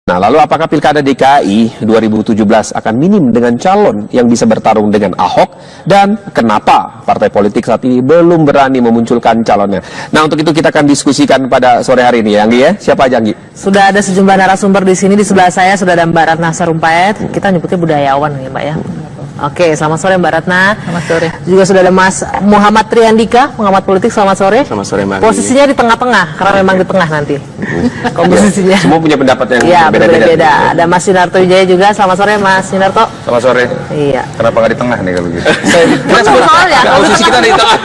Nah, lalu apakah Pilkada DKI 2017 akan minim dengan calon yang bisa bertarung dengan Ahok? Dan kenapa partai politik saat ini belum berani memunculkan calonnya? Nah, untuk itu kita akan diskusikan pada sore hari ini ya, Anggi ya. Siapa aja, Anggi? Sudah ada sejumlah narasumber di sini. Di sebelah saya sudah ada Mbak Ratna Sarumpait. Kita nyebutnya budayawan ya, Mbak ya. Oke, selamat sore Mbak Ratna. Selamat sore. Juga sudah ada Mas Muhammad Triandika, pengamat politik. Selamat sore. Selamat sore, Mbak. Posisinya di tengah-tengah, karena memang di tengah nanti. Komposisinya. Semua punya pendapat yang Iya, berbeda-beda. Ada Mas Sinarto Wijaya juga. Selamat sore Mas Sinarto. Selamat sore. Iya. Kenapa nggak di tengah nih kalau gitu? Soalnya Posisi kita di tengah.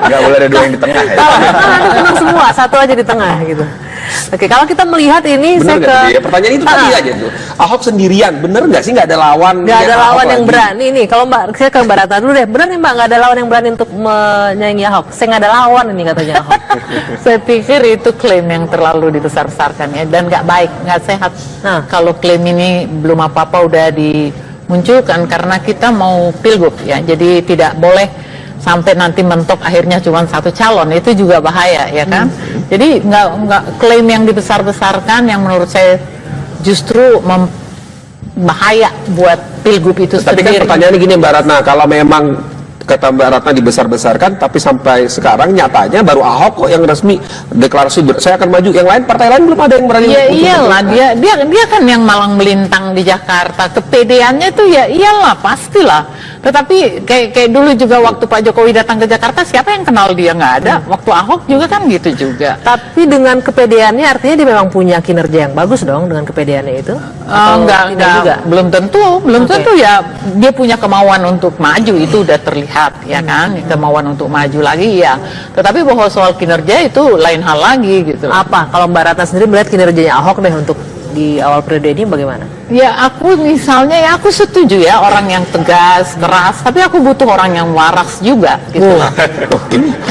Nggak boleh ada dua yang di tengah ya? Kalau nanti tenang semua, satu aja di tengah gitu. Oke, kalau kita melihat ini, Bener saya nggak ke tadi ya? Pertanyaan itu tadi aja tuh. Ahok sendirian, bener nggak sih nggak ada lawan? nggak ada Ahok lawan yang lagi? berani nih. Kalau Mbak, saya ke Mbak Ratna dulu deh. Benar nih Mbak, nggak ada lawan yang berani untuk menyaingi Ahok. Saya nggak ada lawan ini katanya Ahok. Saya pikir itu klaim yang terlalu dibesar-besarkan ya, dan nggak baik, nggak sehat. Nah, kalau klaim ini belum apa-apa udah dimunculkan karena kita mau pilgub ya, jadi tidak boleh sampai nanti mentok akhirnya cuma satu calon, itu juga bahaya ya kan. Jadi nggak klaim yang dibesar-besarkan yang menurut saya justru bahaya buat pilgub itu Tapi kan sendiri. pertanyaannya gini Mbak Ratna, kalau memang kata Mbak Ratna dibesar-besarkan, tapi sampai sekarang nyatanya baru Ahok kok yang resmi deklarasi saya akan maju. Yang lain, partai lain belum ada yang berani. Ya untuk iyalah, itu. dia kan yang malang melintang di Jakarta. Kepedeannya tuh ya iyalah, pastilah. Tetapi kayak dulu juga waktu Pak Jokowi datang ke Jakarta, siapa yang kenal dia? Nggak ada. Waktu Ahok juga kan gitu juga. Tapi dengan kepedeannya artinya dia memang punya kinerja yang bagus dong dengan kepedeannya itu? Atau tidak Enggak, juga? belum tentu ya dia punya kemauan untuk maju, itu udah terlihat ya kan, kemauan untuk maju lagi ya. Tetapi bahwa soal kinerja itu lain hal lagi gitu. Apa kalau Mbak Ratna sendiri melihat kinerjanya Ahok deh untuk di awal periode ini bagaimana? Ya aku misalnya ya aku setuju ya orang yang tegas, keras, tapi aku butuh orang yang waras juga gitu loh.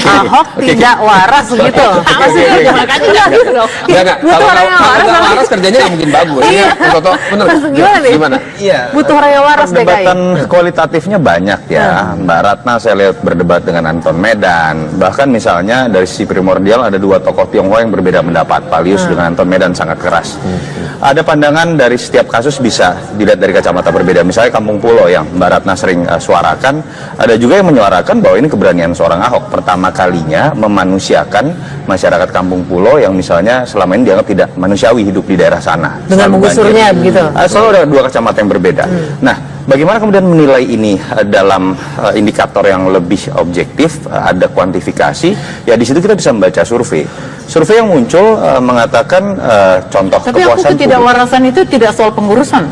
Ahok tidak waras gitu. Maksudnya makanya nggak gitu dong. Enggak. Butuh Kalau orang yang waras. nggak waras kerjanya nggak mungkin bagus. Iya. Toto, bener. Gimana nih? Gimana? Iya. Butuh orang yang waras DKI. Perdebatan kualitatifnya banyak ya. Mbak Ratna saya lihat berdebat dengan Anton Medan. Bahkan misalnya dari sisi primordial ada dua tokoh Tionghoa yang berbeda pendapat. Palius dengan Anton Medan sangat keras. Ada pandangan dari setiap kasus bisa dilihat dari kacamata berbeda. Misalnya Kampung Pulau yang Mbak Ratna sering suarakan, ada juga yang menyuarakan bahwa ini keberanian seorang Ahok. Pertama kalinya memanusiakan masyarakat Kampung Pulau yang misalnya selama ini dianggap tidak manusiawi hidup di daerah sana. Dengan Selalu menggusurnya banjir. begitu. Selalu ada dua kacamata yang berbeda. Nah, bagaimana kemudian menilai ini dalam indikator yang lebih objektif, ada kuantifikasi, ya di situ kita bisa membaca survei. Survei yang muncul mengatakan contoh Tapi aku kepuasan ketidakwarasan itu tidak soal pengurusan,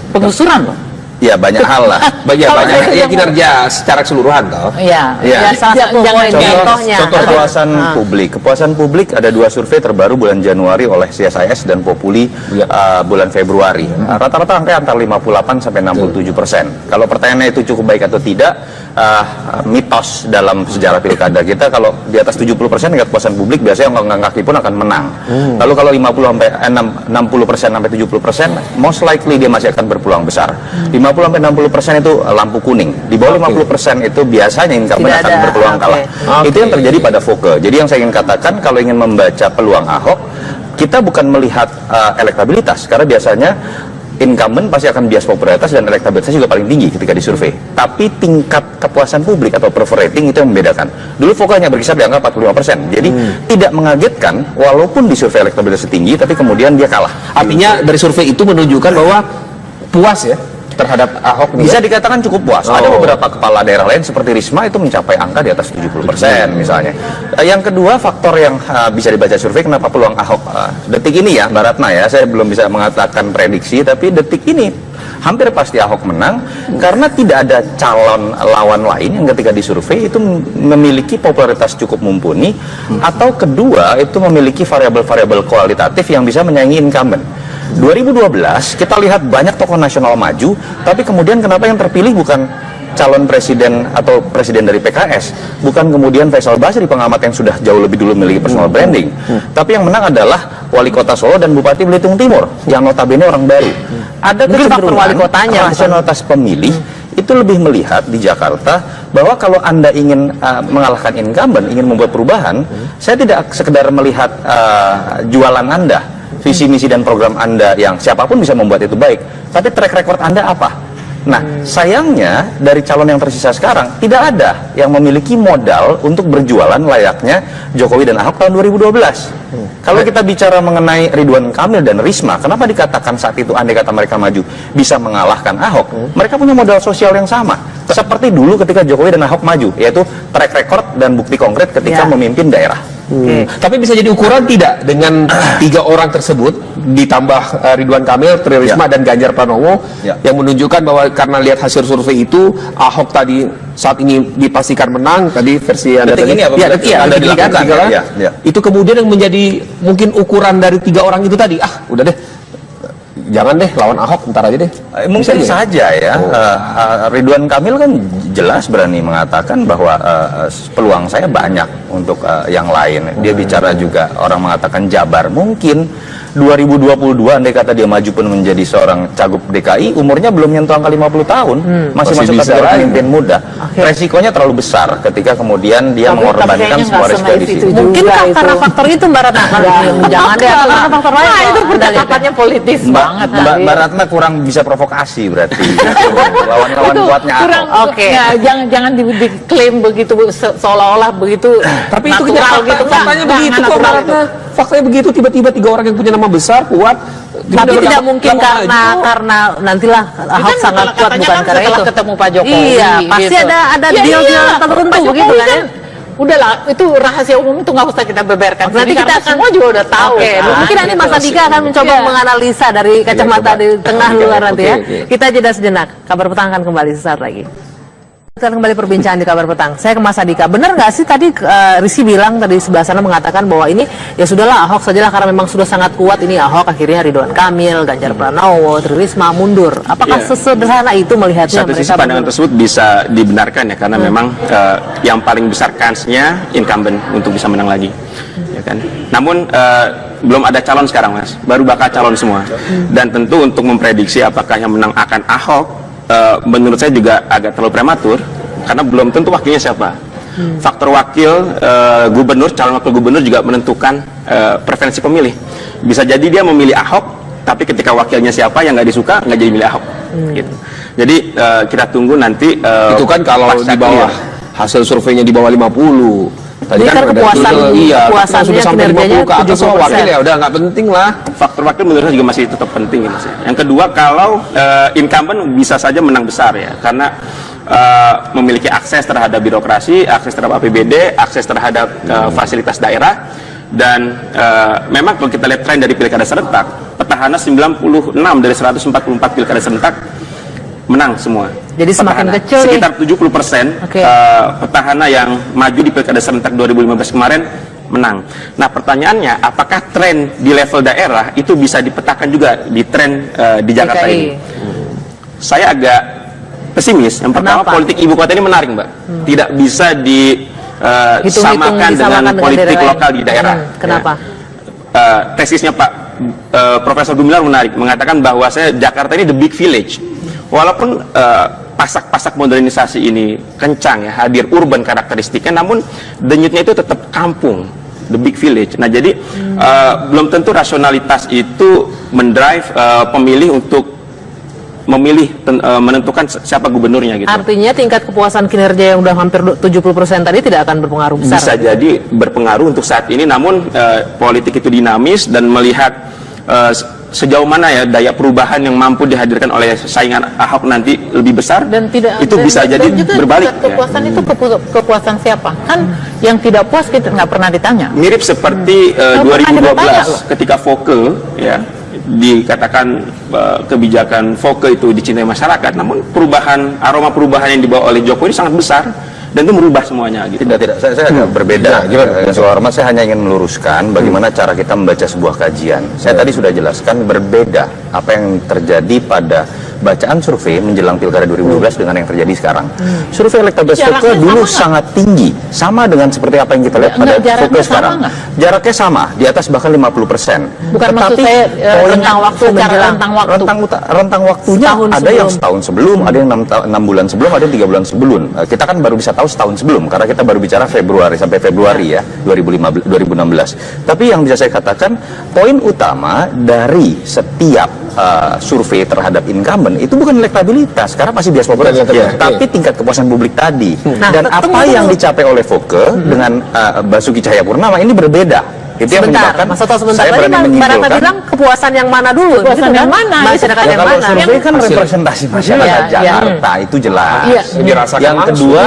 pengusuran loh. ya banyak hal lah. Banyak Kalau banyak saya ya tidak kinerja secara keseluruhan toh. Iya. Iya. Ya, salah satu poin contohnya. Contoh kepuasan publik. Kepuasan publik ada dua survei terbaru bulan Januari oleh CSIS dan Populi bulan Februari. Rata-rata angka antara 58 sampai 67%. Kalau pertanyaannya itu cukup baik atau tidak, mitos dalam sejarah pilkada kita kalau di atas 70% tingkat kepuasan publik biasanya yang ngangkat kaki pun akan menang. Lalu kalau 50 sampai 60% sampai 70%, most likely dia masih akan berpeluang besar. 50 sampai 60% itu lampu kuning. Di bawah 50% itu biasanya incumbent Tidak akan ada. berpeluang kalah. Oke. Itu yang terjadi pada Foke. Jadi yang saya ingin katakan kalau ingin membaca peluang Ahok, kita bukan melihat elektabilitas karena biasanya incumbent pasti akan bias popularitas dan elektabilitasnya juga paling tinggi ketika disurvei. Tapi tingkat kepuasan publik atau prefer rating itu yang membedakan. Dulu Foke hanya berkisar di angka 45%. Jadi tidak mengagetkan walaupun disurvei elektabilitasnya tinggi tapi kemudian dia kalah. Artinya dari survei itu menunjukkan bahwa puas ya terhadap Ahok nih. Bisa ya? dikatakan cukup puas. Ada beberapa kepala daerah lain seperti Risma itu mencapai angka di atas 70% misalnya. Yang kedua faktor yang bisa dibaca survei kenapa peluang Ahok detik ini ya Mbak Ratna ya, saya belum bisa mengatakan prediksi tapi detik ini hampir pasti Ahok menang karena tidak ada calon lawan lain yang ketika disurvei itu memiliki popularitas cukup mumpuni atau kedua itu memiliki variabel-variabel kualitatif yang bisa menyaingi incumbent. 2012 kita lihat banyak tokoh nasional maju, tapi kemudian kenapa yang terpilih bukan calon presiden atau presiden dari PKS, bukan kemudian Faisal Basri pengamat yang sudah jauh lebih dulu memiliki personal branding, tapi yang menang adalah wali kota Solo dan Bupati Belitung Timur yang notabene orang baru. Ada Mungkin faktor kecenderungan wali kotanya, rasionalitas pemilih itu lebih melihat di Jakarta bahwa kalau Anda ingin mengalahkan incumbent, ingin membuat perubahan, saya tidak sekedar melihat jualan Anda. visi misi dan program Anda yang siapapun bisa membuat itu baik, tapi track record Anda apa? Nah, sayangnya dari calon yang tersisa sekarang tidak ada yang memiliki modal untuk berjualan layaknya Jokowi dan Ahok tahun 2012. Kalau kita bicara mengenai Ridwan Kamil dan Risma, kenapa dikatakan saat itu andai kata mereka maju bisa mengalahkan Ahok? Mereka punya modal sosial yang sama. Seperti dulu ketika Jokowi dan Ahok maju, yaitu track record dan bukti konkret ketika memimpin daerah. Tapi bisa jadi ukuran tidak dengan 3 orang tersebut ditambah Ridwan Kamil, Tri Risma dan Ganjar Pranowo yang menunjukkan bahwa karena lihat hasil survei itu Ahok tadi saat ini dipastikan menang tadi versi Anda tadi. Anda dilakukan itu kemudian yang menjadi mungkin ukuran dari 3 orang itu tadi. Udah deh. Jangan deh lawan Ahok, ntar aja deh. Mungkin saja ya. Ridwan Kamil kan jelas berani mengatakan bahwa peluang saya banyak untuk yang lain. Dia bicara juga, orang mengatakan Jabar. Mungkin 2022 andai kata dia maju pun menjadi seorang cagup DKI, umurnya belum nyentuh angka 50 tahun, masih masuk kategori pemimpin muda. Resikonya terlalu besar ketika kemudian dia mengorbankan semua resiko di situ. Mungkin karena faktor itu Mbak Ratna. Jangan deh, karena faktor lain. Itu percakapannya politis banget. Mbak Ratna kurang bisa provokasi berarti. Lawan-lawan kuatnya Ahok. Jangan diklaim begitu seolah-olah begitu. Tapi itu natural gitu. Faktanya begitu kok Mbak Ratna. Faktanya begitu, tiba-tiba 3 orang yang punya nama besar, kuat. Tapi tidak mungkin karena nantilah Ahok sangat kuat bukan karena itu. Ketemu Pak Jokowi. Iya, pasti ada deal-deal tertentu begitu kan. Udahlah, itu rahasia umum itu nggak usah kita beberkan. Nanti kita akan semua juga udah tahu. Mungkin nanti Mas Andika akan mencoba menganalisa dari kacamata di tengah luar nanti ya. Kita jeda sejenak. Kabar Petang akan kembali sesaat lagi. Kita kembali perbincangan di Kabar Petang. Saya ke Mas Andika. Benar nggak sih tadi Rizky bilang tadi sebelah sana mengatakan bahwa ini ya sudahlah Ahok sajalah karena memang sudah sangat kuat ini Ahok, akhirnya Ridwan Kamil, Ganjar Pranowo, Tri Risma mundur. Apakah sesederhana itu melihatnya? Satu sisi pandangan tersebut bisa dibenarkan ya karena memang yang paling besar kansnya incumbent untuk bisa menang lagi. Ya kan? Namun belum ada calon sekarang Mas, baru bakal calon semua. Dan tentu untuk memprediksi apakah yang menang akan Ahok, menurut saya juga agak terlalu prematur karena belum tentu wakilnya siapa. Faktor wakil gubernur, calon wakil gubernur juga menentukan preferensi pemilih. Bisa jadi dia memilih Ahok, tapi ketika wakilnya siapa yang nggak disuka nggak jadi milih Ahok. Gitu. Jadi kita tunggu nanti. Itu kan kalau di bawah hasil surveinya di bawah 50. Tadi kan kepuasannya sudah sampai 50 ke atas wakil ya udah nggak penting lah. Faktor wakil menurut saya juga masih tetap penting ya Mas. Yang kedua kalau incumbent bisa saja menang besar ya karena memiliki akses terhadap birokrasi, akses terhadap APBD, akses terhadap fasilitas daerah dan memang kalau kita lihat tren dari pilkada serentak, petahana 96 dari 144 pilkada serentak menang semua. Jadi semakin petahana. kecil sekitar 70% petahana yang maju di pilkada serentak 2015 kemarin menang. Nah pertanyaannya, apakah tren di level daerah itu bisa dipetakan juga di tren di Jakarta ini? Saya agak pesimis. Yang pertama, politik ibu kota ini menarik, Mbak. Tidak bisa disamakan dengan politik lokal di daerah. Kenapa? Ya. Tesisnya Pak Profesor Gumilar menarik, mengatakan bahwa Jakarta ini the big village. Walaupun pasak-pasak modernisasi ini kencang ya, hadir urban karakteristiknya, namun denyutnya itu tetap kampung, the big village. Nah jadi belum tentu rasionalitas itu mendrive pemilih untuk memilih menentukan siapa gubernurnya gitu. Artinya tingkat kepuasan kinerja yang udah hampir 70% tadi tidak akan berpengaruh besar. Bisa jadi berpengaruh untuk saat ini, namun politik itu dinamis dan melihat sejauh mana ya daya perubahan yang mampu dihadirkan oleh saingan Ahok nanti lebih besar dan tidak itu bisa jadi berbalik. Kepuasan itu kepuasan siapa? Kan yang tidak puas kita nggak pernah ditanya. Mirip seperti 2012 ketika Foke ya dikatakan kebijakan Foke itu dicintai masyarakat, namun aroma perubahan yang dibawa oleh Jokowi sangat besar dan itu merubah semuanya gitu. Tidak, saya agak berbeda. Soal hormat, saya hanya ingin meluruskan bagaimana cara kita membaca sebuah kajian. Saya tadi sudah jelaskan berbeda apa yang terjadi pada bacaan survei menjelang Pilkada 2012 dengan yang terjadi sekarang. Survei elektabilitas Foke dulu sangat tinggi, sama dengan seperti apa yang kita lihat pada Foke sekarang. Jaraknya sama, di atas bahkan 50%. Bukan maksud saya rentang waktu, rentang waktunya ada yang setahun sebelum, ada yang 6 bulan sebelum, ada yang 3 bulan sebelum. Kita kan baru bisa tahu setahun sebelum, karena kita baru bicara Februari sampai Februari ya 2016. Tapi yang bisa saya katakan, poin utama dari setiap survei terhadap incumbent itu bukan elektabilitas, karena masih bias popularitas, tapi tingkat kepuasan publik tadi. Dan apa yang dicapai oleh Foke dengan Basuki Cahayapurnama ini berbeda. Itu yang menyebabkan saya berani menyimpulkan. Bilang kepuasan yang mana dulu? Kepuasan yang mana? Masyarakat yang kalau mana? survei kan representasi masyarakat Jakarta itu jelas. Yang kedua,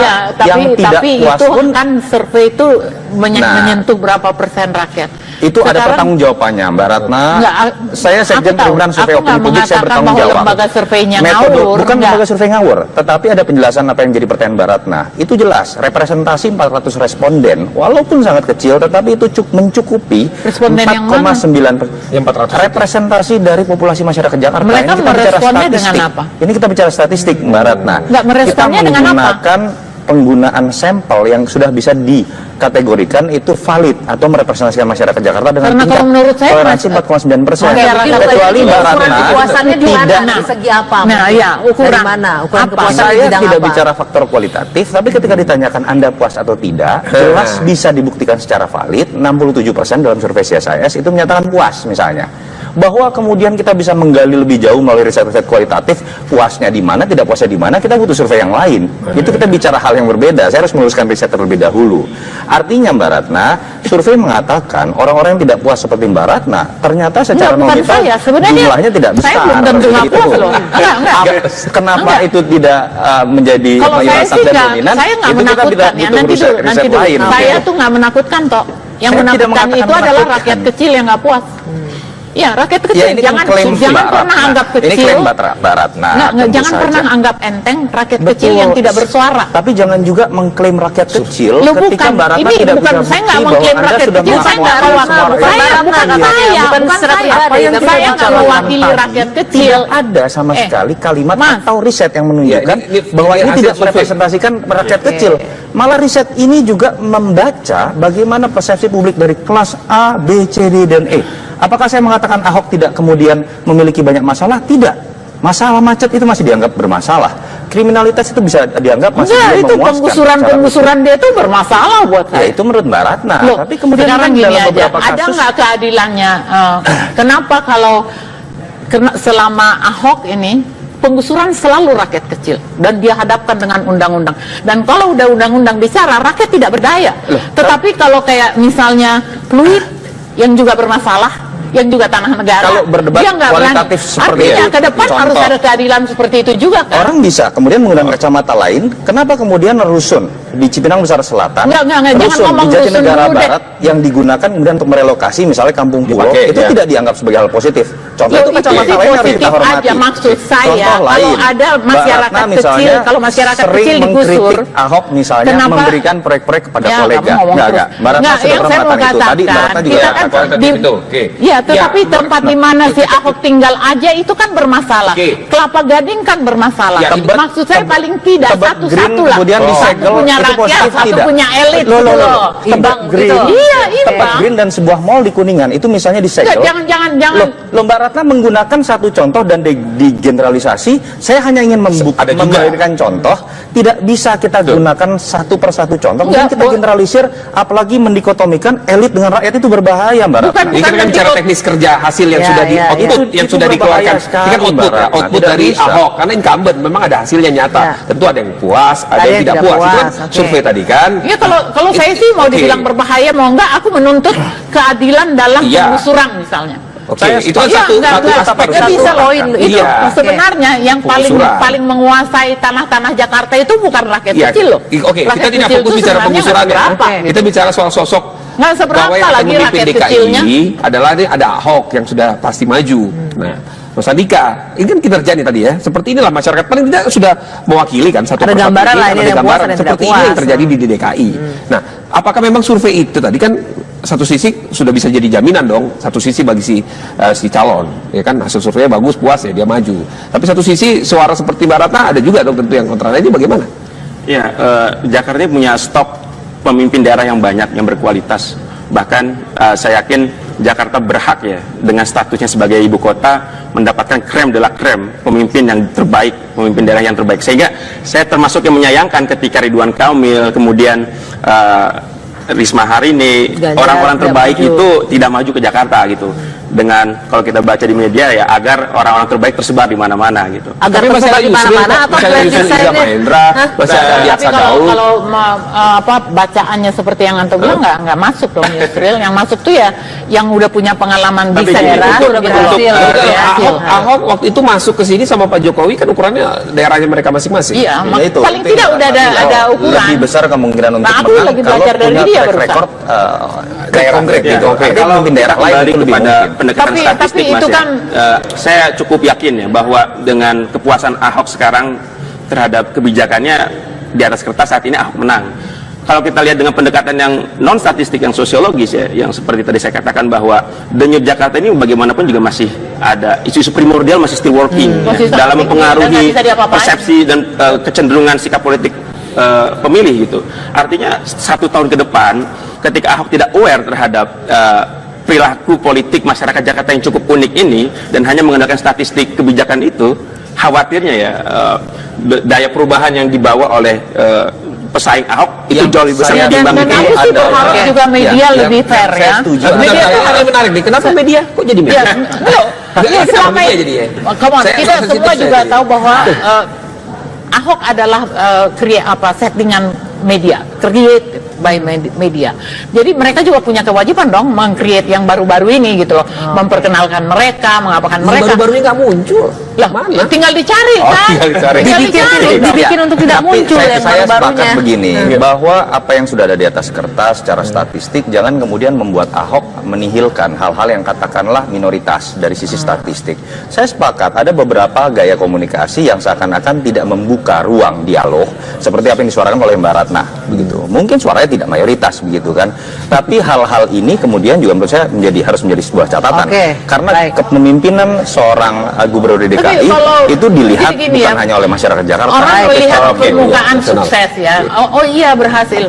yang tidak puas itu pun kan survei itu menyentuh berapa persen rakyat. Itu ada pertanggungjawabannya, Mbak Ratna. Saya Sekjen Perhimpunan Survei Opini Publik, saya bertanggung jawab. Lembaga surveinya Metode, ngawur, bukan lembaga survei ngawur, tetapi ada penjelasan apa yang jadi pertanyaan Mbak Ratna. Itu jelas, representasi 400 responden, walaupun sangat kecil, tetapi itu mencukupi 4,9%. Representasi dari populasi masyarakat Jakarta. Mereka meresponnya dengan apa? Ini kita bicara statistik, Mbak Ratna. Nggak meresponnya dengan apa? Kita menggunakan penggunaan sampel yang sudah bisa dikategorikan itu valid atau merepresentasikan masyarakat Jakarta dengan karena tingkat kalau menurut saya toleransi 4,9%. Kecuali Mbak Ratna kepuasannya di mana? tidak. Dari segi apa? Nah, ya, ukuran dari mana? Ukuran apa? kepuasan Saya di bidang tidak apa? bicara faktor kualitatif, tapi ketika ditanyakan Anda puas atau tidak, jelas bisa dibuktikan secara valid. 67% dalam survei CSIS itu menyatakan puas misalnya. Bahwa kemudian kita bisa menggali lebih jauh melalui riset-riset kualitatif, puasnya di mana, tidak puasnya di mana, kita butuh survei yang lain. Itu kita bicara hal yang berbeda. Saya harus meluruskan riset terlebih dahulu. Artinya Mbak Ratna, survei mengatakan orang-orang yang tidak puas seperti Mbak Ratna, ternyata secara nominal jumlahnya tidak besar. Saya belum tentu nggak puas loh. Kenapa itu tidak menjadi mayoritas dan dominan? Saya nggak itu kita menakutkan ya, nanti dulu. Lain. Saya tuh nggak menakutkan toh. Yang menakutkan itu adalah rakyat kecil yang nggak puas. Ya, rakyat kecil. Ya, jangan pernah anggap kecil. Ini klaim Mbak Ratna. Jangan pernah anggap enteng rakyat kecil yang tidak bersuara. Tapi jangan juga mengklaim rakyat kecil ketika bukan, Mbak Ratna ini tidak bukan, bisa saya nggak bukti mengklaim bahwa Anda rakyat sudah kecil. Saya nggak mewakili rakyat kecil. Ada sama sekali kalimat atau riset yang menunjukkan bahwa ini tidak merepresentasikan rakyat kecil. Malah riset ini juga membaca bagaimana persepsi publik dari kelas A, B, C, D, dan E. Apakah saya mengatakan Ahok tidak kemudian memiliki banyak masalah? Tidak. Masalah macet itu masih dianggap bermasalah. Kriminalitas itu bisa dianggap masih belum memuaskan. Penggusuran dia itu bermasalah buat saya. Ya, itu menurut Mbak Ratna. Loh, tapi kemudian sekarang kan gini dalam aja, beberapa ada kasus nggak keadilannya? Kenapa kalau selama Ahok ini penggusuran selalu rakyat kecil dan dia hadapkan dengan undang-undang, dan kalau udah undang-undang bicara rakyat tidak berdaya. Tetapi kalau kayak misalnya Pluit yang juga bermasalah, yang juga tanah negara, kalau berdebat dia nggak kualitatif berani. seperti Artinya itu, ke depan harus ada keadilan seperti itu juga kan? orang bisa kemudian menggunakan kacamata lain. Kenapa kemudian rusun di Cipinang Besar Selatan, jangan rusun ngomong di Jatinegara rusun dulu Barat yang digunakan kemudian untuk merelokasi misalnya Kampung Pulau, itu tidak dianggap sebagai hal positif. Contoh itu kacamata lain harus kita hormati. Aja maksud saya, contoh lain, kalau ada masyarakat kecil, kalau masyarakat kecil digusur, Ahok misalnya memberikan proyek-proyek kepada kolega. Enggak, Mbak Ratna sudah pernah mengatakan itu. Tadi Mbak Ratna juga katakan. Ya, tetapi tempat di mana si Ahok tinggal aja itu kan bermasalah. Kelapa Gading kan bermasalah. Maksud saya paling tidak satu-satu lah. Satu punya rakyat, satu punya elit. Tebet Green, Tebet Green dan sebuah mall di Kuningan itu misalnya disegel. Jangan. Mbak Ratna menggunakan satu contoh dan digeneralisasi. Saya hanya ingin memberikan contoh. Tidak bisa kita gunakan satu persatu contoh. Kemudian kita generalisir, apalagi mendikotomikan elit dengan rakyat itu berbahaya, Mbak Ratna. Ini kan bicara teknis kerja hasil yang sudah di-output, yang sudah dikeluarkan. Ini kan output dari Ahok, karena incumbent memang ada hasilnya nyata. Tentu ada yang puas, ada yang tidak puas. Itu kan survei tadi kan. Ya kalau saya sih mau dibilang berbahaya mau enggak, aku menuntut keadilan dalam penggusuran misalnya. Itu kan satu aspek. Bisa loh itu sebenarnya yang paling menguasai tanah-tanah Jakarta itu bukan rakyat kecil loh. Kita tidak fokus bicara penggusuran ya. Kita bicara soal sosok. Nggak seberapa lagi rakyat kecilnya. Adalah ada Ahok yang sudah pasti maju. Nah, Mas Andika, ini kan kinerja nih tadi ya. Seperti inilah masyarakat paling tidak sudah mewakili kan satu persatu. Ada gambaran lah ini ada gambaran seperti ini yang terjadi di DKI. Nah, apakah memang survei itu tadi kan satu sisi sudah bisa jadi jaminan dong, satu sisi bagi si calon, ya kan, hasil surveinya bagus, puas ya dia maju. Tapi satu sisi suara seperti Mbak Ratna ada juga dong tentu yang kontra. Nah, ini bagaimana? Ya, Jakarta ini punya stok pemimpin daerah yang banyak, yang berkualitas. Bahkan saya yakin Jakarta berhak ya dengan statusnya sebagai ibu kota mendapatkan krem de la krem, pemimpin yang terbaik, pemimpin daerah yang terbaik. Sehingga saya termasuk yang menyayangkan ketika Ridwan Kamil, kemudian Risma Harini, orang-orang terbaik itu tidak maju ke Jakarta gitu. Dengan kalau kita baca di media ya agar orang-orang terbaik tersebar di mana-mana gitu. Agar tersebar di mana-mana atau tapi kalau bacaannya seperti yang Anto bilang nggak masuk dong Yusril. Yang masuk tuh ya yang udah punya pengalaman di daerah, udah berhasil. Ahok waktu itu masuk ke sini sama Pak Jokowi kan ukurannya daerahnya mereka masing-masing. Iya, paling tidak udah ada ukuran. Lebih besar kemungkinan untuk menang kalau punya track record daerah gitu. Kalau mungkin daerah lain itu lebih mungkin. Pendekatan statistik itu Mas kan saya cukup yakin ya bahwa dengan kepuasan Ahok sekarang terhadap kebijakannya di atas kertas saat ini Ahok menang. Kalau kita lihat dengan pendekatan yang non statistik, yang sosiologis ya, yang seperti tadi saya katakan bahwa denyut Jakarta ini bagaimanapun juga masih ada isu-isu primordial, masih still working dalam mempengaruhi persepsi dan kecenderungan sikap politik pemilih gitu. Artinya 1 tahun ke depan ketika Ahok tidak aware terhadap perilaku politik masyarakat Jakarta yang cukup unik ini dan hanya mengandalkan statistik kebijakan itu, khawatirnya ya daya perubahan yang dibawa oleh pesaing Ahok itu jauh lebih besar dan aku sih berharap juga media lebih fair ya. Media itu hal yang menarik nih. Kenapa media? Kok jadi media? Selama ini, kita semua juga tahu bahwa Ahok adalah settingan media, create by media. Jadi mereka juga punya kewajiban dong meng-create yang baru-baru ini gitu loh, memperkenalkan mereka, mengapakan mereka. Baru-baru ini nggak muncul. Lah, mana? Tinggal dicari kan? Dibikin untuk tidak muncul yang saya baru-barunya. sepakat begini, bahwa apa yang sudah ada di atas kertas secara statistik jangan kemudian membuat Ahok menihilkan hal-hal yang katakanlah minoritas dari sisi statistik. Saya sepakat ada beberapa gaya komunikasi yang seakan-akan tidak membuka ruang dialog seperti apa yang disuarakan oleh Mbak Ratna begitu. Mungkin suaranya tidak mayoritas begitu kan. Tapi hal-hal ini kemudian juga menurut saya harus menjadi sebuah catatan. Karena kepemimpinan seorang gubernur DKI itu dilihat bukan hanya oleh masyarakat Jakarta. Orang melihat permukaan sukses ya. Oh iya berhasil.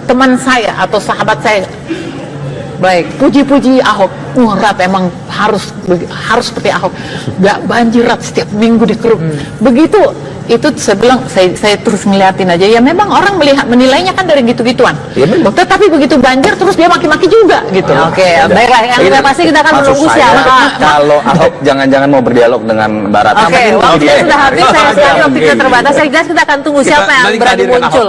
Teman saya atau sahabat saya puji-puji Ahok. Rat emang harus seperti Ahok. Gak banjirat setiap minggu di Keruk. Begitu itu saya bilang, saya terus ngeliatin aja ya, memang orang menilainya kan dari gitu-gituan ya, tetapi begitu banjir terus dia maki-maki juga gitu. Baiklah, yang pasti kita akan menunggu siapa kalau Ahok jangan-jangan mau berdialog dengan Barat. Waktu sudah habis, saya sekali waktu kita terbatas, saya jelas kita akan tunggu siapa yang berani muncul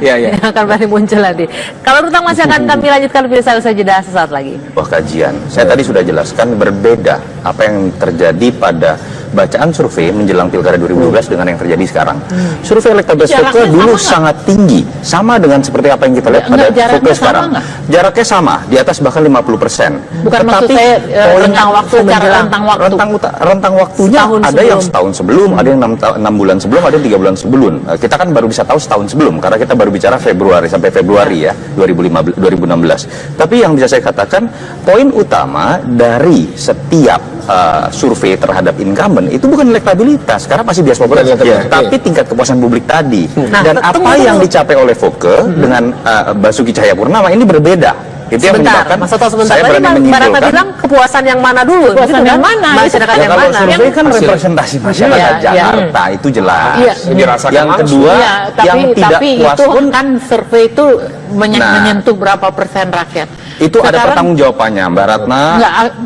yang akan berani muncul nanti. Kalau Rutang masih akan kami lanjutkan lebih usai jeda sesaat lagi. Kajian, saya tadi sudah jelaskan berbeda apa yang terjadi pada bacaan survei menjelang Pilkada 2012 dengan yang terjadi sekarang. Survei elektabilitas Voke dulu sangat tinggi, sama dengan seperti apa yang kita lihat pada Voke sekarang. Jaraknya sama, di atas bahkan 50%. Bukan maksud saya rentang waktu, rentang waktunya ada yang setahun sebelum, ada yang 6 bulan sebelum, ada yang 3 bulan sebelum. Kita kan baru bisa tahu setahun sebelum, karena kita baru bicara Februari sampai Februari ya 2016. Tapi yang bisa saya katakan, poin utama dari setiap survei terhadap incumbent itu bukan elektabilitas, karena pasti bias populer, tapi tingkat kepuasan publik tadi. Dan apa yang dicapai oleh Voke dengan Basuki Cahayapurnama ini berbeda. Itu yang menyebabkan saya berani menyimpulkan. Bilang kepuasan yang mana dulu? Kepuasan yang mana? Masyarakat yang mana? Survei kan representasi masyarakat Jakarta itu jelas. Yang kedua, yang tidak puas pun kan survei itu menyentuh berapa persen rakyat. Itu ada pertanggungjawabannya, Mbak Ratna.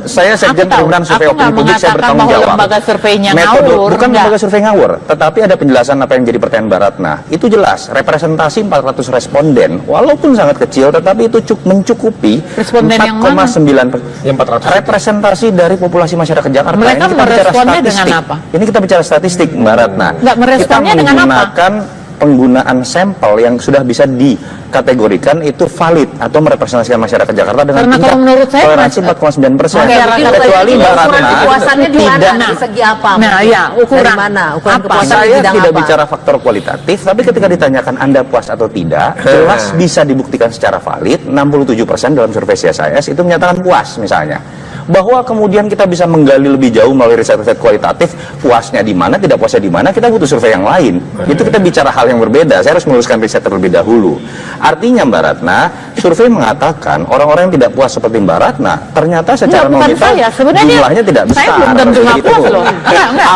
Saya Sekjen Perhimpunan Survei Opini Publik, saya bertanggung jawab. Lembaga surveinya ngawur, bukan lembaga survei ngawur, tetapi ada penjelasan apa yang jadi pertanyaan Mbak Ratna. Itu jelas, representasi 400 responden, walaupun sangat kecil, tetapi itu mencukupi 4,9%. Representasi dari populasi masyarakat Jakarta. Mereka meresponnya dengan apa? Ini kita bicara statistik, Mbak Ratna. Nggak meresponnya dengan apa? Kita menggunakan penggunaan sampel yang sudah bisa dikategorikan itu valid atau merepresentasikan masyarakat Jakarta dengan Karena tingkat kalau menurut saya, toleransi 4,9%. ukuran Kecuali Mbak Ratna kepuasannya di mana? tidak. Di segi apa? Nah, ya, ukuran dari mana? Ukuran apa? kepuasan di Saya bidang tidak apa? bicara faktor kualitatif, tapi ketika ditanyakan Anda puas atau tidak, jelas bisa dibuktikan secara valid. 67% dalam survei CSIS itu menyatakan puas misalnya. Bahwa kemudian kita bisa menggali lebih jauh melalui riset-riset kualitatif, puasnya di mana, tidak puasnya di mana, kita butuh survei yang lain. Itu kita bicara hal yang berbeda. Saya harus meluluskan riset terlebih dahulu. Artinya Mbak Ratna, survei mengatakan orang-orang yang tidak puas seperti Mbak Ratna, ternyata secara bukan nominal saya. Sebenarnya jumlahnya tidak besar. saya belum tentu nggak puas loh. Enggak.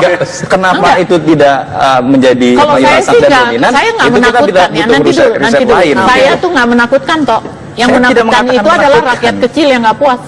Kenapa itu tidak menjadi Kalau saya mayoritas sih dan nggak, dominan? saya nggak Itu kita menakutkan ya. butuh Nanti riset dulu. lain. Saya tuh nggak menakutkan toh. Yang Saya tidak menakutkan itu mengatakan adalah menakutkan. rakyat kecil yang nggak puas.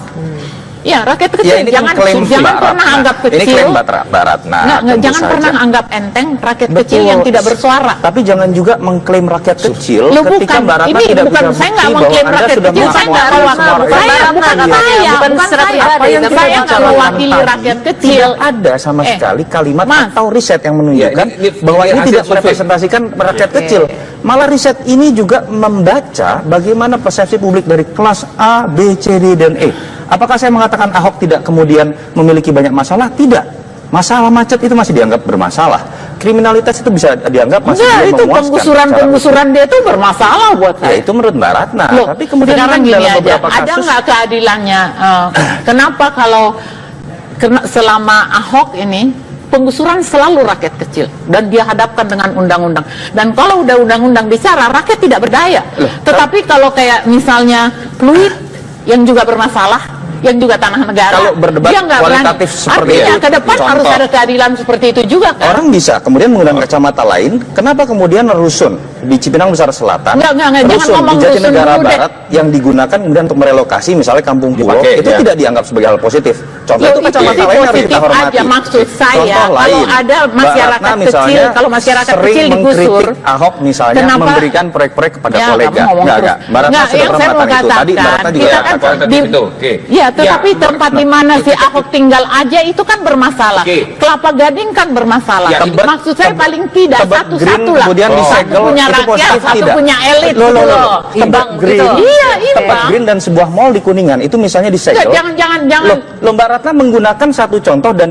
Ya, rakyat kecil. Ya, ini kan klaim jangan Mbak pernah Ratna. anggap kecil. Ini klaim Mbak Ratna. Jangan tentu pernah saja. anggap enteng rakyat Betul. kecil yang tidak bersuara. Tapi jangan juga mengklaim rakyat kecil Loh, ketika bukan. Mbak Ratna Ini tidak bukan, bisa saya nggak bukti bahwa mengklaim Anda rakyat sudah kecil. Saya nggak mewakili mewakili. semua rakyat Saya kecil. bukan Bukan saya, bukan bukan secara saya. pribadi, Saya tapi nggak bicarakan mewakili tadi. rakyat kecil. Tidak ada sama sekali kalimat Mas. atau riset yang menunjukkan Ya, ini bahwa ini hasil tidak survei. merepresentasikan rakyat kecil. Malah riset ini juga membaca bagaimana persepsi publik dari kelas A, B, C, D, dan E. Apakah saya mengatakan Ahok tidak kemudian memiliki banyak masalah? Tidak. Masalah macet itu masih dianggap bermasalah. Kriminalitas itu bisa dianggap masih Enggak, belum itu memuaskan. penggusuran dia itu bermasalah buat Ya saya. itu menurut Mbak Ratna. Loh, Tapi kemudian sekarang kan gini dalam aja, beberapa ada kasus nggak keadilannya? Kenapa kalau selama Ahok ini penggusuran selalu rakyat kecil dan dia hadapkan dengan undang-undang. Dan kalau udah undang-undang bicara, rakyat tidak berdaya. Tetapi kalau kayak misalnya Pluit yang juga bermasalah, yang juga tanah negara, Kalau berdebat dia nggak berani. kualitatif seperti Artinya itu, ke depan contoh. harus ada keadilan seperti itu juga kan? orang bisa kemudian menggunakan kacamata lain. Kenapa kemudian rusun di Cipinang Besar Selatan, Enggak, jangan rusun ngomong di Jatinegara rusun dulu deh. Barat yang digunakan kemudian untuk merelokasi misalnya Kampung Pulau, Dipakai, itu ya. tidak dianggap sebagai hal positif. Contoh Loh, itu kacamata sih lain harus positif kita hormati. aja. Maksud saya, Contoh kalau lain, ada Mbak masyarakat Ratna kecil, misalnya kalau masyarakat sering kecil digusur, mengkritik Ahok misalnya kenapa? memberikan proyek-proyek kepada Ya, kolega. kamu ngomong terus. Mbak Ratna Nggak, sudah yang pernah saya mau mengatakan itu. Tadi Mbak Ratna juga kita kan katakan. itu. Oke. Ya, tetapi Ya, tempat di mana si Ahok tinggal aja itu kan bermasalah. Oke. Kelapa Gading kan bermasalah. Ya, Maksud saya paling tidak Tebet satu-satu Green lah. kemudian Satu disegel, punya itu rakyat, positif satu tidak? punya elit. Loh, gitu loh. Imbang Green. gitu. Iya, Tebet imbang. Green dan sebuah mall di Kuningan itu misalnya disegel. Enggak, jangan. Loh, Mbak Ratna menggunakan satu contoh dan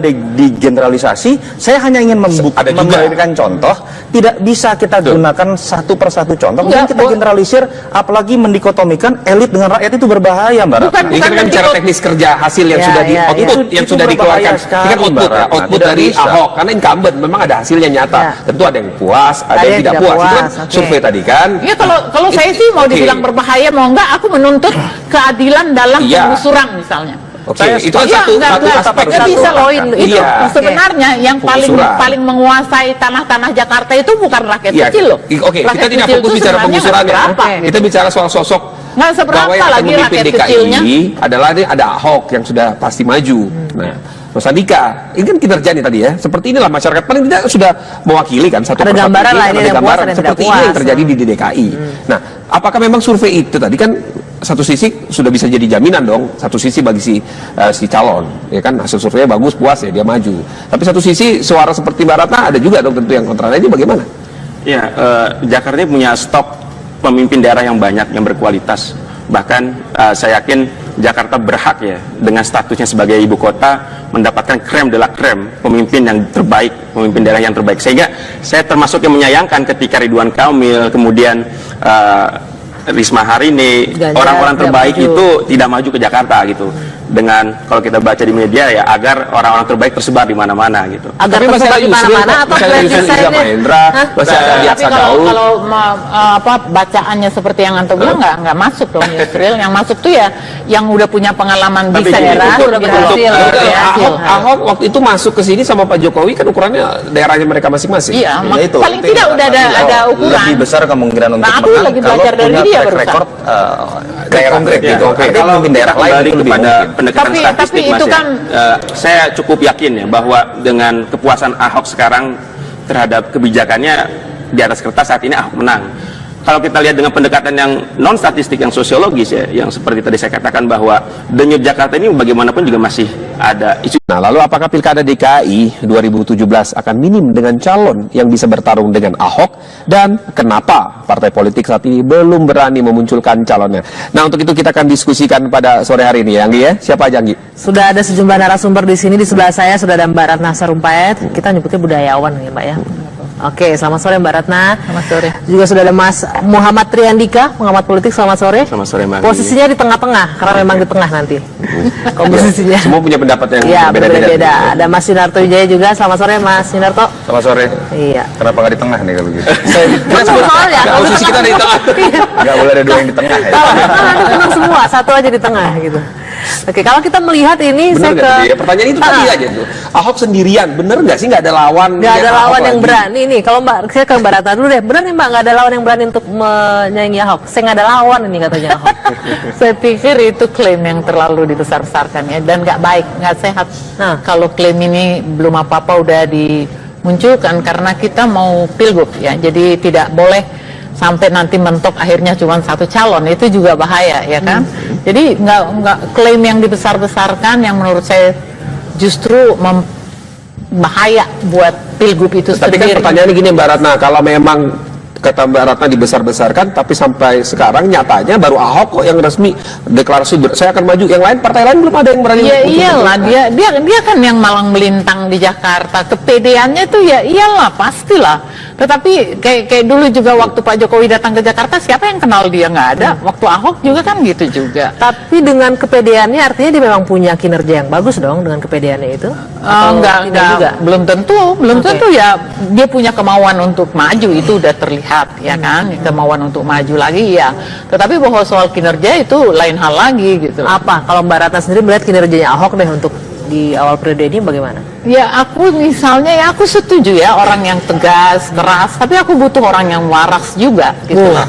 digeneralisasi. Saya hanya ingin Ada juga. memberikan contoh. Tidak bisa kita gunakan satu persatu contoh. Kemudian Enggak, kita generalisir, apalagi mendikotomikan elit dengan rakyat itu berbahaya, Mbak Ratna. Bukan, Ini kan bicara teknis kerja hasil yang Ya, sudah di ya, ya. output yang Itu sudah berbahaya dikeluarkan. sekali, Ini kan output Mbak ya, Ratna. output Tidak dari bisa. Ahok karena incumbent memang ada hasilnya nyata. Ya. Tentu ada yang puas, ada yang tidak puas. Itu kan Oke. survei tadi kan. Ya kalau saya sih mau Oke. dibilang berbahaya mau enggak, aku menuntut keadilan dalam Iya. penggusuran misalnya. Oke, Saya itu kan Iya, satu enggak, aspek. nggak bisa loh itu. Iya. Sebenarnya yang Penggusuran. paling menguasai tanah-tanah Jakarta itu bukan rakyat Iya. kecil loh. Oke, kita Rakyat tidak kecil fokus itu bicara sebenarnya penggusurannya. nggak seberapa, Oke. Kita bicara soal sosok Nggak seberapa bahwa yang akan lagi memimpin rakyat DKI kecilnya. adalah ini ada Ahok yang sudah pasti maju. Nah, Mas Andika, ini kan kinerjanya tadi ya. Seperti inilah masyarakat paling tidak sudah mewakili kan satu Ada persatu gambaran ini, lah, ini ada yang puas, gambaran ada yang seperti tidak ini yang puas. terjadi di DKI. Nah, apakah memang survei itu tadi kan satu sisi sudah bisa jadi jaminan dong, satu sisi bagi si calon, ya kan hasil surveinya bagus, puas ya dia maju. Tapi satu sisi suara seperti Mbak Ratna ada juga dong tentu yang kontra. Nah, ini bagaimana? Ya, Jakarta ini punya stok pemimpin daerah yang banyak, yang berkualitas. Bahkan saya yakin Jakarta berhak ya dengan statusnya sebagai ibu kota mendapatkan krem de la krem, pemimpin yang terbaik, pemimpin daerah yang terbaik. Sehingga saya termasuk yang menyayangkan ketika Ridwan Kamil, kemudian Risma Harini, Ganjar orang-orang tidak terbaik maju. itu tidak maju ke Jakarta gitu. Dengan kalau kita baca di media ya agar orang-orang terbaik tersebar di mana-mana gitu. Agar Tapi masih tersebar ada di Yusril mana-mana kok, atau masih ada plan Yusril Iza desainnya? Mahendra, Hah? masih ada Tapi Adiaksa kalau Daud. bacaannya seperti yang Anto bilang nggak masuk dong Yusril. Yang masuk tuh ya yang udah punya pengalaman di Tapi daerah, untuk- udah untuk- berhasil. untuk ya. Ahok waktu itu masuk ke sini sama Pak Jokowi kan ukurannya daerahnya mereka masing-masing. Iya, Ya, itu. paling Itu tidak yang udah ada tadi, ukuran. lebih besar kemungkinan untuk Nah, aku menang lagi kalau belajar dari punya dia track barusan. record daerah konkret gitu. gitu. Oke. Oke. Kalau pemimpin daerah lain Kembali itu lebih kepada mungkin. pendekatan Tapi statistik itu Mas ya. kan- Saya cukup yakin ya bahwa dengan kepuasan Ahok sekarang terhadap kebijakannya di atas kertas saat ini Ahok menang. kalau kita lihat dengan pendekatan yang non statistik, yang sosiologis ya, yang seperti tadi saya katakan bahwa denyut Jakarta ini bagaimanapun juga masih ada isu. Nah, lalu apakah Pilkada DKI 2017 akan minim dengan calon yang bisa bertarung dengan Ahok? Dan kenapa partai politik saat ini belum berani memunculkan calonnya? Nah, untuk itu kita akan diskusikan pada sore hari ini ya, Anggi ya. Siapa aja, Anggi? Sudah ada sejumlah narasumber di sini. Di sebelah saya sudah ada Mbak Ratna Sarumpait. Kita nyebutnya budayawan ya, Mbak ya. Oke, selamat sore Mbak Ratna. Selamat sore. Juga sudah ada Mas Muhammad Triandika, pengamat politik. Selamat sore. Selamat sore, Mbak. Posisinya di tengah-tengah, karena memang di tengah nanti. Komposisinya. Semua punya pendapat yang Iya, berbeda-beda. berbeda. Ada Mas Yunarto Wijaya juga. Selamat sore Mas Yunarto. Selamat sore. Iya. Kenapa nggak di tengah nih kalau gitu? Kita soalnya. Posisi kita di tengah. Nggak boleh ada dua yang di tengah ya? Kalau nanti tenang semua, satu aja di tengah gitu. Oke, kalau kita melihat ini, Bener saya nggak ke tadi ya? Pertanyaan itu tadi aja tuh. Ahok sendirian, bener nggak sih nggak ada lawan? nggak ada Ahok lawan yang lagi? berani nih. Kalau Mbak, saya ke Mbak Ratna dulu deh. Benar nih Mbak, nggak ada lawan yang berani untuk menyaingi Ahok. Saya nggak ada lawan ini katanya Ahok. Saya pikir itu klaim yang terlalu dibesar-besarkan ya, dan nggak baik, nggak sehat. Nah. Kalau klaim ini belum apa-apa udah dimunculkan, karena kita mau pilgub ya, jadi tidak boleh sampai nanti mentok akhirnya cuma satu calon, itu juga bahaya ya kan. Jadi nggak klaim yang dibesar-besarkan yang menurut saya justru bahaya buat pilgub itu Tapi kan sendiri. pertanyaannya gini Mbak Ratna, kalau memang kata Mbak Ratna dibesar-besarkan, tapi sampai sekarang nyatanya baru Ahok kok yang resmi deklarasi saya akan maju. Yang lain, partai lain belum ada yang berani. Ya untuk iyalah, itu. dia kan yang malang melintang di Jakarta. Kepedeannya tuh ya iyalah, pastilah. Tetapi kayak dulu juga waktu Pak Jokowi datang ke Jakarta, siapa yang kenal dia? Nggak ada. Waktu Ahok juga kan gitu juga. Tapi dengan kepedeannya artinya dia memang punya kinerja yang bagus dong dengan kepedeannya itu? Atau tidak Enggak, juga? belum Oke. tentu ya. Dia punya kemauan untuk maju, itu udah terlihat ya kan, kemauan untuk maju lagi ya. Tetapi bahwa soal kinerja itu lain hal lagi gitu. Apa kalau Mbak Ratna sendiri melihat kinerjanya Ahok deh untuk di awal periode ini bagaimana? Ya aku misalnya ya aku setuju ya orang yang tegas, keras, tapi aku butuh orang yang waras juga gitu loh.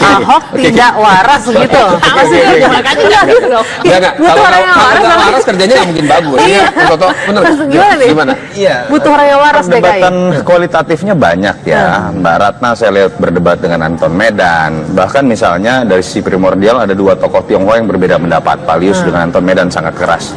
Ahok tidak waras gitu. Maksudnya makanya nggak gitu dong. Enggak. Butuh Kalau orang yang waras. nggak waras kerjanya nggak mungkin bagus. Iya. Toto, bener. Maksud gimana nih? Gimana? Iya. Butuh orang yang waras DKI. Perdebatan kualitatifnya banyak ya. Mbak Ratna saya lihat berdebat dengan Anton Medan. Bahkan misalnya dari sisi primordial ada dua tokoh Tionghoa yang berbeda pendapat. Palius dengan Anton Medan sangat keras.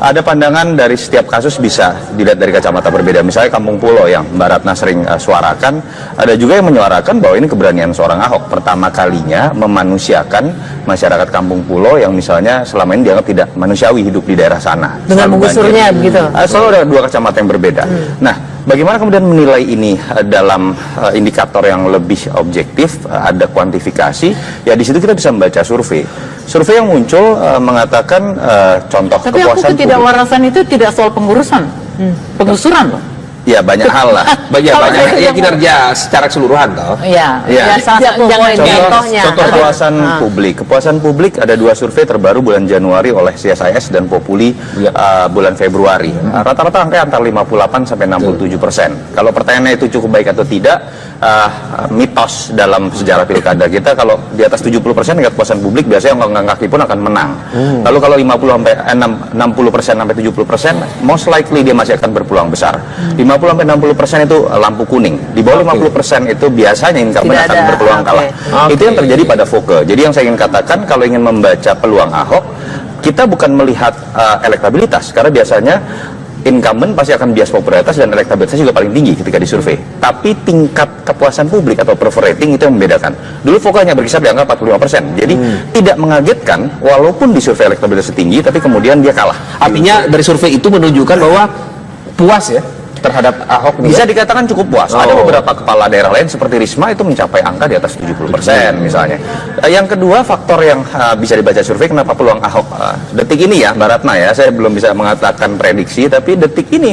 Ada pandangan dari setiap kasus bisa dilihat dari kacamata berbeda. Misalnya Kampung Pulau yang Mbak Ratna sering suarakan. Ada juga yang menyuarakan bahwa ini keberanian seorang Ahok. Pertama kalinya memanusiakan masyarakat Kampung Pulau yang misalnya selama ini dianggap tidak manusiawi hidup di daerah sana. Dengan Selalu menggusurnya banjir. begitu. Selalu ada dua kacamata yang berbeda. Nah, bagaimana kemudian menilai ini dalam indikator yang lebih objektif, ada kuantifikasi? Ya di situ kita bisa membaca survei. Survei yang muncul mengatakan contoh Tapi aku kepuasan ketidakwarasan itu tidak soal pengurusan, pengusuran loh. Ya banyak hal lah. Banyak ya kinerja secara keseluruhan toh. Iya, Iya. Ya, salah satu Jangan poin contohnya. Contoh kepuasan publik. Kepuasan publik ada dua survei terbaru bulan Januari oleh CSIS dan Populi bulan Februari. Rata-rata angka antara 58 sampai 67%. Kalau pertanyaannya itu cukup baik atau tidak, mitos dalam sejarah pilkada kita kalau di atas 70% tingkat kepuasan publik biasanya yang kaki pun akan menang. Lalu kalau 50 sampai 60% sampai 70%, most likely dia masih akan berpeluang besar. 50 sampai 60% itu lampu kuning. Di bawah 50% itu biasanya incumbent Tidak akan ada. berpeluang kalah. Oke. Itu yang terjadi pada Foke. Jadi yang saya ingin katakan kalau ingin membaca peluang Ahok, kita bukan melihat elektabilitas karena biasanya incumbent pasti akan bias popularitas dan elektabilitas juga paling tinggi ketika disurvei. Tapi tingkat kepuasan publik atau prefer rating itu yang membedakan. Dulu Foke hanya berkisar di angka 45%. Jadi tidak mengagetkan walaupun di survei elektabilitas tinggi tapi kemudian dia kalah. Artinya dari survei itu menunjukkan bahwa puas ya terhadap Ahok nih. Bisa ya? dikatakan cukup puas. Ada beberapa kepala daerah lain seperti Risma itu mencapai angka di atas 70% misalnya. Yang kedua faktor yang bisa dibaca survei kenapa peluang Ahok detik ini ya Mbak Ratna ya, saya belum bisa mengatakan prediksi tapi detik ini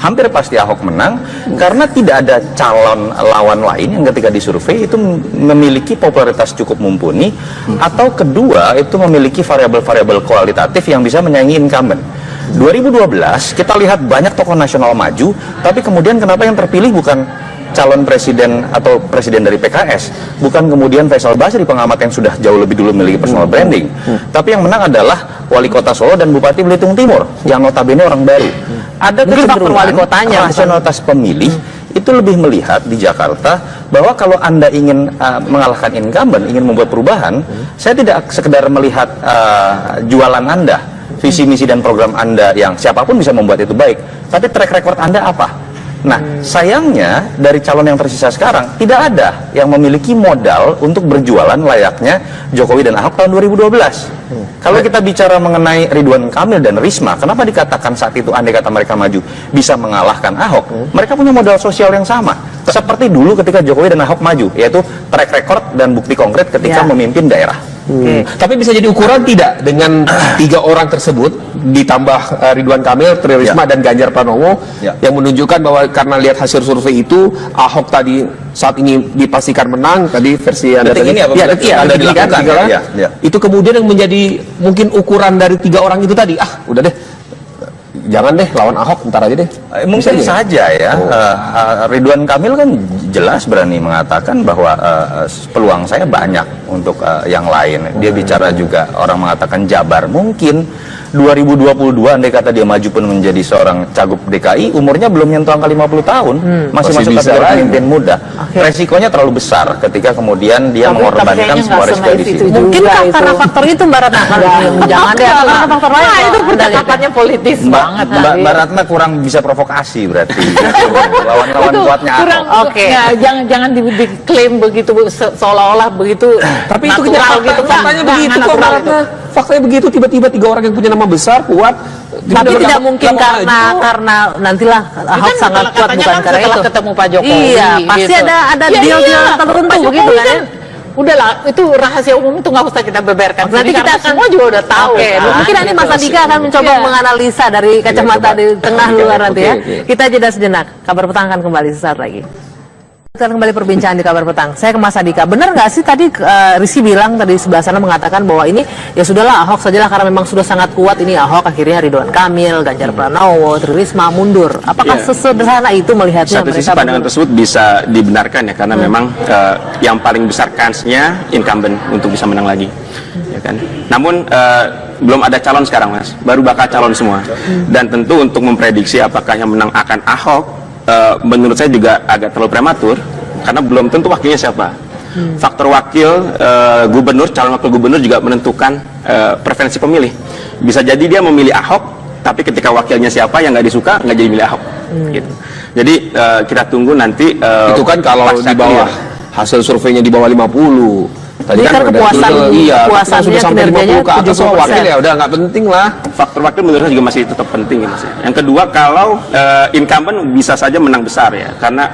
hampir pasti Ahok menang karena tidak ada calon lawan lain yang ketika disurvei itu memiliki popularitas cukup mumpuni atau kedua itu memiliki variabel-variabel kualitatif yang bisa menyaingi incumbent. 2012 kita lihat banyak tokoh nasional maju, tapi kemudian kenapa yang terpilih bukan calon presiden atau presiden dari PKS, bukan kemudian Faisal Basri pengamat yang sudah jauh lebih dulu memiliki personal branding, tapi yang menang adalah wali kota Solo dan Bupati Belitung Timur yang notabene orang baru. Ada Mungkin faktor kecenderungan wali kotanya, rasionalitas pemilih itu lebih melihat di Jakarta bahwa kalau Anda ingin mengalahkan incumbent, ingin membuat perubahan, saya tidak sekedar melihat jualan Anda, visi misi dan program Anda yang siapapun bisa membuat itu baik, tapi track record Anda apa? Nah, sayangnya dari calon yang tersisa sekarang tidak ada yang memiliki modal untuk berjualan layaknya Jokowi dan Ahok tahun 2012. Kalau kita bicara mengenai Ridwan Kamil dan Risma, kenapa dikatakan saat itu andai kata mereka maju bisa mengalahkan Ahok? Mereka punya modal sosial yang sama. Seperti dulu ketika Jokowi dan Ahok maju, yaitu track record dan bukti konkret ketika memimpin daerah. Tapi bisa jadi ukuran tidak dengan 3 orang tersebut ditambah Ridwan Kamil, Tri Risma dan Ganjar Pranowo yang menunjukkan bahwa karena lihat hasil survei itu Ahok tadi saat ini dipastikan menang tadi versi Anda tadi. Itu kemudian yang menjadi mungkin ukuran dari 3 orang itu tadi. Udah deh. Jangan deh lawan Ahok, ntar aja deh. Mungkin saja ya. Ridwan Kamil kan jelas berani mengatakan bahwa peluang saya banyak untuk yang lain. Dia bicara juga, orang mengatakan Jabar. Mungkin 2022 andai kata dia maju pun menjadi seorang cagup DKI, umurnya belum nyentuh angka 50 tahun, masih masuk kategori pemimpin muda. Resikonya terlalu besar ketika kemudian dia mengorbankan semua resiko di situ. Mungkin karena faktor itu Mbak Ratna. Jangan deh, karena faktor lain. Itu pendekatannya politis banget. Mbak Ratna kurang bisa provokasi berarti. Lawan-lawan kuatnya Ahok. Jangan diklaim begitu seolah-olah begitu. Tapi itu natural gitu. Faktanya begitu kok Mbak Ratna. Faktanya begitu, tiba-tiba 3 orang yang punya nama besar, kuat. Tapi tidak mungkin karena nantilah Ahok sangat kuat bukan karena itu. Ketemu Pak Jokowi. Iya, pasti ada deal-deal tertentu begitu kan. Udahlah, itu rahasia umum, itu nggak usah kita beberkan. Nanti kita akan semua juga udah tahu. Mungkin nanti Mas Andika akan mencoba menganalisa dari kacamata di tengah luar nanti ya. Kita jeda sejenak. Kabar Petang akan kembali sesaat lagi. Kita kembali perbincangan di Kabar Petang. Saya ke Mas Andika. Benar nggak sih tadi Rizky bilang tadi sebelah sana mengatakan bahwa ini ya sudahlah Ahok sajalah karena memang sudah sangat kuat ini Ahok, akhirnya Ridwan Kamil, Ganjar Pranowo, Tri Risma mundur. Apakah sesederhana itu melihatnya? Satu sisi pandangan tersebut bisa dibenarkan ya karena memang yang paling besar kansnya incumbent untuk bisa menang lagi. Ya kan? Namun belum ada calon sekarang Mas, baru bakal calon semua. Dan tentu untuk memprediksi apakah yang menang akan Ahok, menurut saya juga agak terlalu prematur karena belum tentu wakilnya siapa. Faktor wakil gubernur, calon wakil gubernur juga menentukan preferensi pemilih. Bisa jadi dia memilih Ahok, tapi ketika wakilnya siapa yang nggak disuka nggak jadi milih Ahok. Gitu. Jadi kita tunggu nanti. Itu kan kalau di bawah hasil surveinya di bawah 50. Tadi kan kepuasannya sampai 50 ke atas wakil ya udah nggak penting lah. Faktor wakil menurut saya juga masih tetap penting ya Mas. Yang kedua kalau incumbent bisa saja menang besar ya karena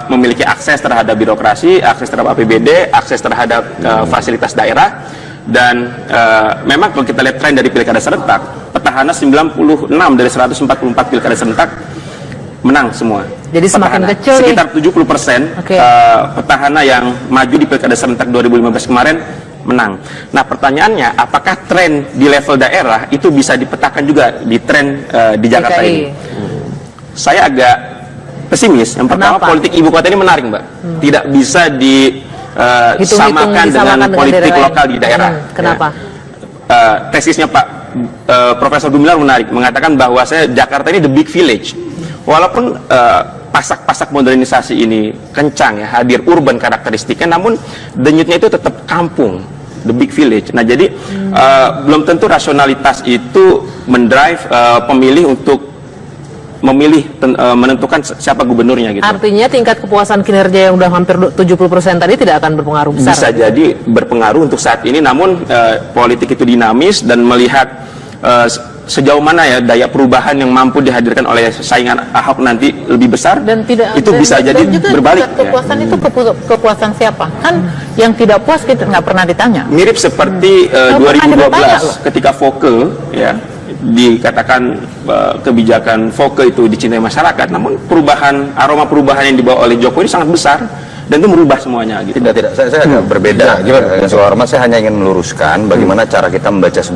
memiliki akses terhadap birokrasi, akses terhadap APBD, akses terhadap fasilitas daerah dan memang kalau kita lihat tren dari pilkada serentak, petahana 96 dari 144 pilkada serentak menang semua. Jadi semakin petahana. kecil sekitar 70% petahana yang maju di pilkada serentak 2015 kemarin menang. Nah pertanyaannya, apakah tren di level daerah itu bisa dipetakan juga di tren di Jakarta ini? Saya agak pesimis. Yang pertama, politik ibu kota ini menarik, Mbak. Tidak bisa disamakan dengan politik lokal di daerah. Kenapa? Tesisnya Pak Profesor Gumilar menarik, mengatakan bahwa Jakarta ini the big village. Walaupun pasak-pasak modernisasi ini kencang ya, hadir urban karakteristiknya, namun denyutnya itu tetap kampung, the big village. Nah jadi belum tentu rasionalitas itu mendrive pemilih untuk memilih menentukan siapa gubernurnya gitu. Artinya tingkat kepuasan kinerja yang udah hampir 70% tadi tidak akan berpengaruh besar. Bisa jadi berpengaruh untuk saat ini, namun politik itu dinamis dan melihat sejauh mana ya daya perubahan yang mampu dihadirkan oleh saingan Ahok nanti lebih besar dan tidak itu bisa jadi berbalik. Kepuasan itu kepuasan siapa? Kan yang tidak puas kita nggak pernah ditanya. Mirip seperti 2012 ketika Foke ya dikatakan kebijakan Foke itu dicintai masyarakat, namun aroma perubahan yang dibawa oleh Jokowi sangat besar dan itu merubah semuanya gitu. Tidak, saya agak berbeda. Dengan segala hormat saya hanya ingin meluruskan bagaimana cara kita membaca sebuah